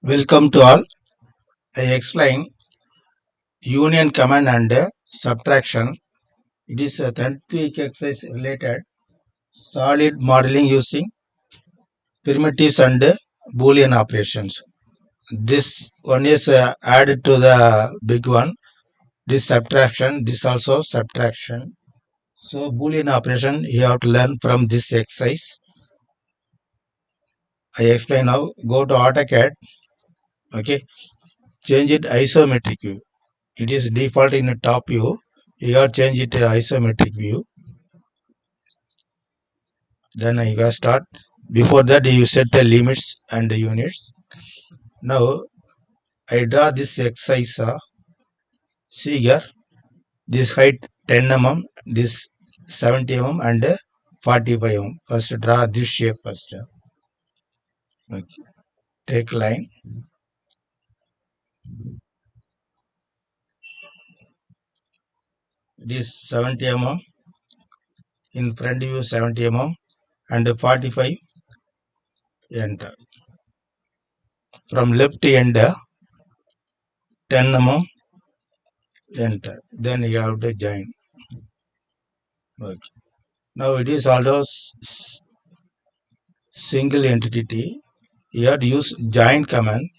Welcome to all. I explain union command and subtraction. It is a 10th week exercise related solid modeling using primitives and Boolean operations. This one is added to the big one. This subtraction, this also subtraction. So Boolean operation you have to learn from this exercise. I explain now. Go to AutoCAD. Okay. Change it isometric view. It is default in the top view. You have to change it to isometric view. Then you can start. Before that you set the limits and the units. Now I draw this exercise. See here, this height 10 mm, this 70 mm and 45 mm. First draw this shape first. Okay. Take line. This 70 mm in front view 70 mm and 45. Enter. From left end 10 mm. Enter. Then you have to join. Okay. Now it is also single entity. You have to use join command.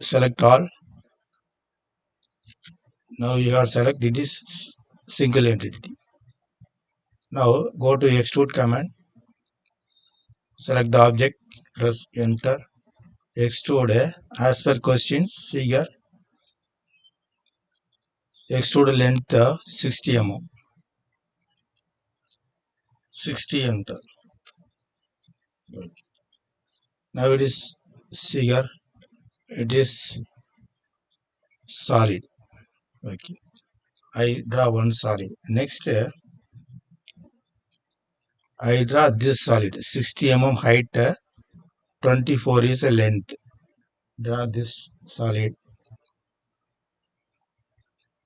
Select all. Now you are select it is single entity. Now go to extrude command. Select the object. Press enter. Extrude as per questions. See here. Extrude length 60 mm. 60 enter. Now it is see here. It is solid. Okay. I draw one solid. Next I draw this solid. 60 mm height. 24 is a length. Draw this solid.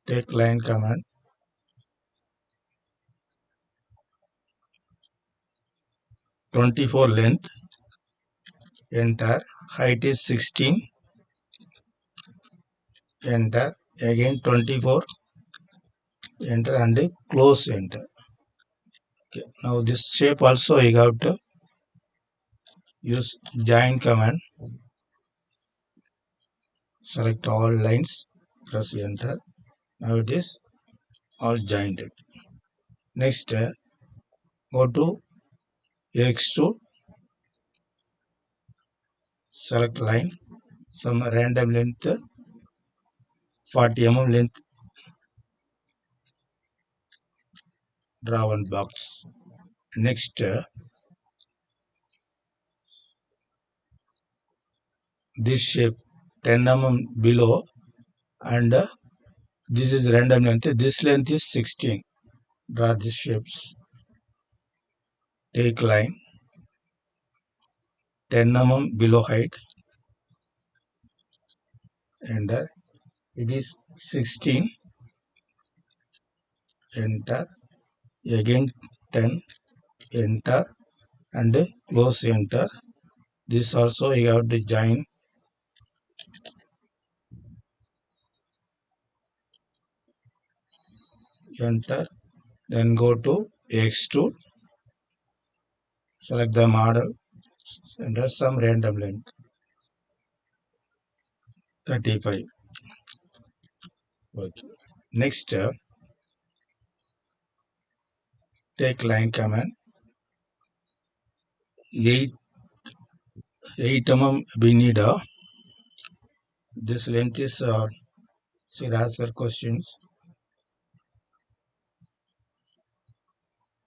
Take line command. 24 length. Enter. Height is 16. Enter. Again 24. Enter and close enter. Okay. Now this shape also you have to use join command. Select all lines. Press enter. Now it is all joined. Next go to extrude. Select line. Some random length 40 mm length. Draw one box. Next this shape 10 mm below and this is random length. This length is 16. Draw these shapes. Take line 10 mm below height. Enter. It is 16. Enter. Again 10. Enter and close enter. This also you have to join. Enter. Then go to extrude. Select the model. Enter some random length. 35. Okay. Next take line command. 8 mm we need. This length is see as per questions.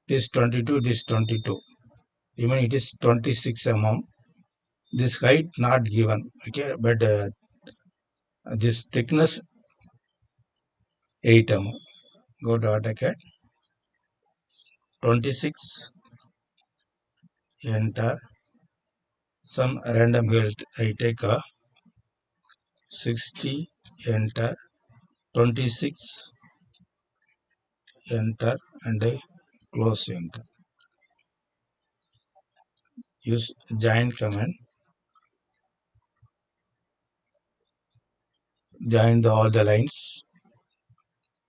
It is 22. This 22. Even it is 26 mm. This height not given. Okay, but this thickness 8 mm. Go to AutoCAD. 26. Enter. Some random height. I take a 60. Enter. 26. Enter and close enter. use join command. Join all the lines.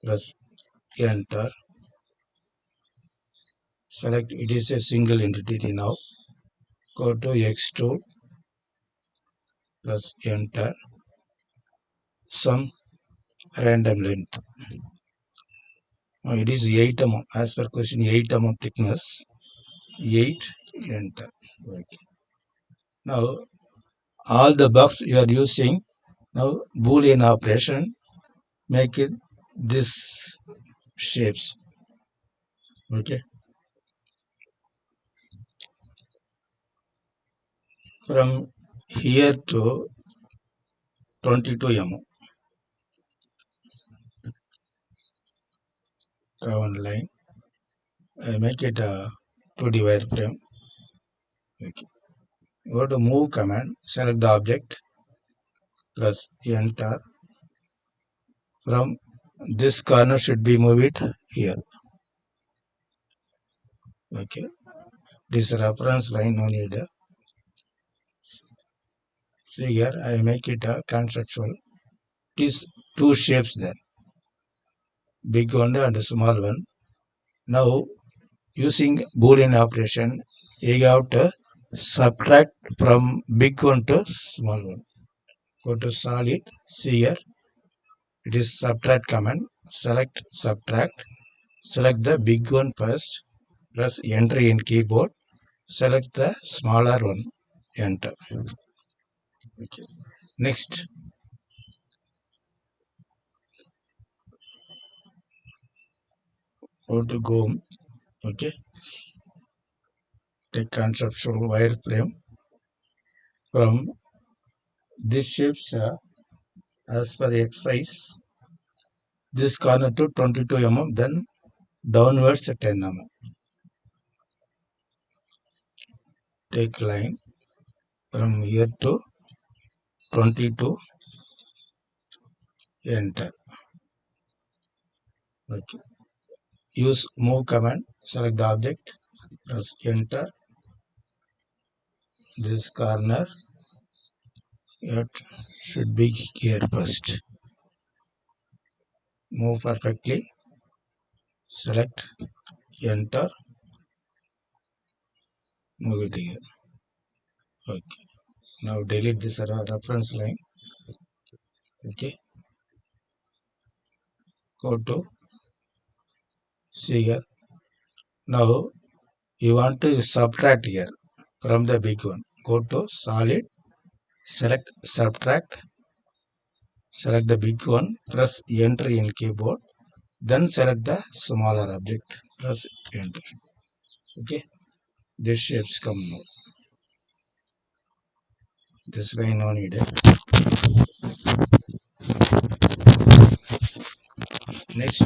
Press enter. Select it is a single entity now. Go to extrude. Press enter. Some random length. Now it is 8 mm as per question, 8 mm thickness. 8 enter. Okay. Now all the box you are using now Boolean operation make it this shapes. Okay. From here to 22 mm. Draw one line. I make it a 2D wireframe. Okay. Go to move command. Select the object. Press enter. From this corner should be move it here. Okay. This reference line no need. See here I make it a conceptual. It is two shapes there. Big one and small one. Now using Boolean operation, you have to subtract from big one to small one. Go to solid. See here. It is subtract command. Select subtract. Select the big one first. Press enter in keyboard. Select the smaller one. Enter. Okay. Next. Go to go. Okay. Take conceptual wireframe. From this shapes as per X size. This corner to 22 mm. Then downwards 10 mm. Take line from here to 22. Enter. Okay. Use move command. Select the object. Press enter. This corner it should be here first. Move perfectly. Select enter. Move it here. Okay. Now delete this reference line. Okay. Go to see here. Now you want to subtract here from the big one. Go to solid. Select subtract. Select the big one. Press enter in keyboard. Then select the smaller object. Press enter. Okay. This shapes come now. This line no needed. Next,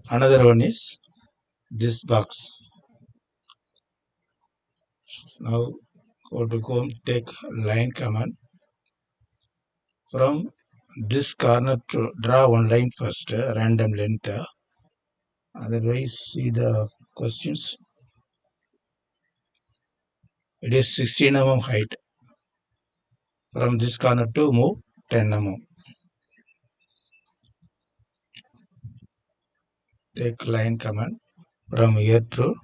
another one is this box. Now go to comb, take line command. From this corner to draw one line first, random length. Otherwise, see the questions. It is 16 mm height. From this corner to move 10 mm. Take line command. From here to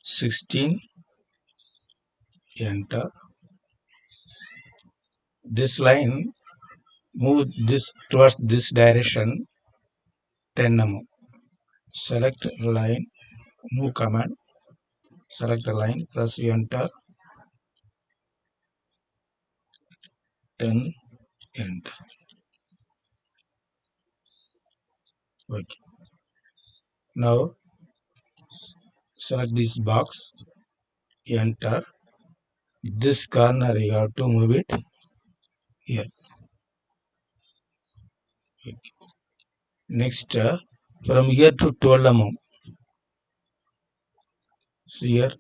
16. Enter. This line move this towards this direction 10 mm. Select line, move command. Select the line, press enter. 10 enter. Okay. Now select this box, enter. This corner you have to move it here. Okay. Next, from here to 12 mm. So here,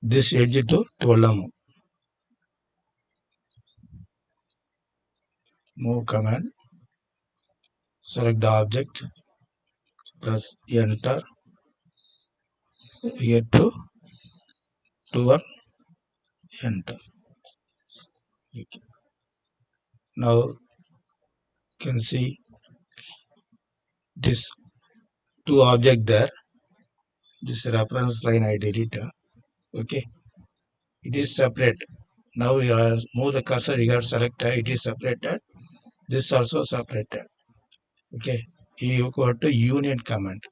this edge to 12 mm. Move command. Select the object. Press enter. Here to to enter. Okay. Now you can see this two object there. This reference line I delete. Okay, it is separate. Now you move the cursor. You have selected. It is separated. This also separated. Okay, you go to union command.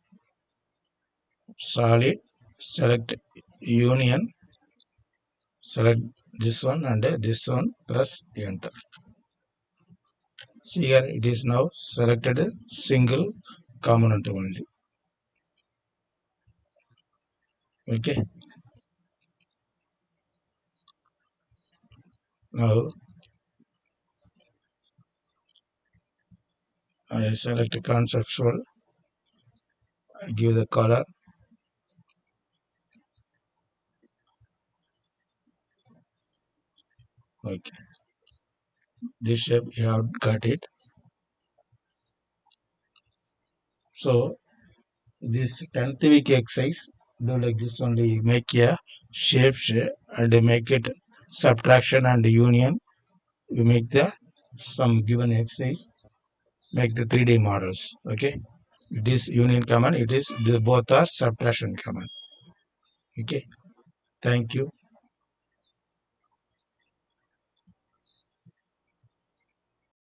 Solid. Select union. Select this one and this one. Press enter. See here, it is now selected a single component only. Okay. Now I select conceptual. I give the color. Okay. This shape you have got it. So this 10th week exercise do like this only. Make a shape and make it subtraction and union. You make the some given exercise. Make the 3D models. Okay. It is union command. It is both are subtraction command. Okay. Thank you.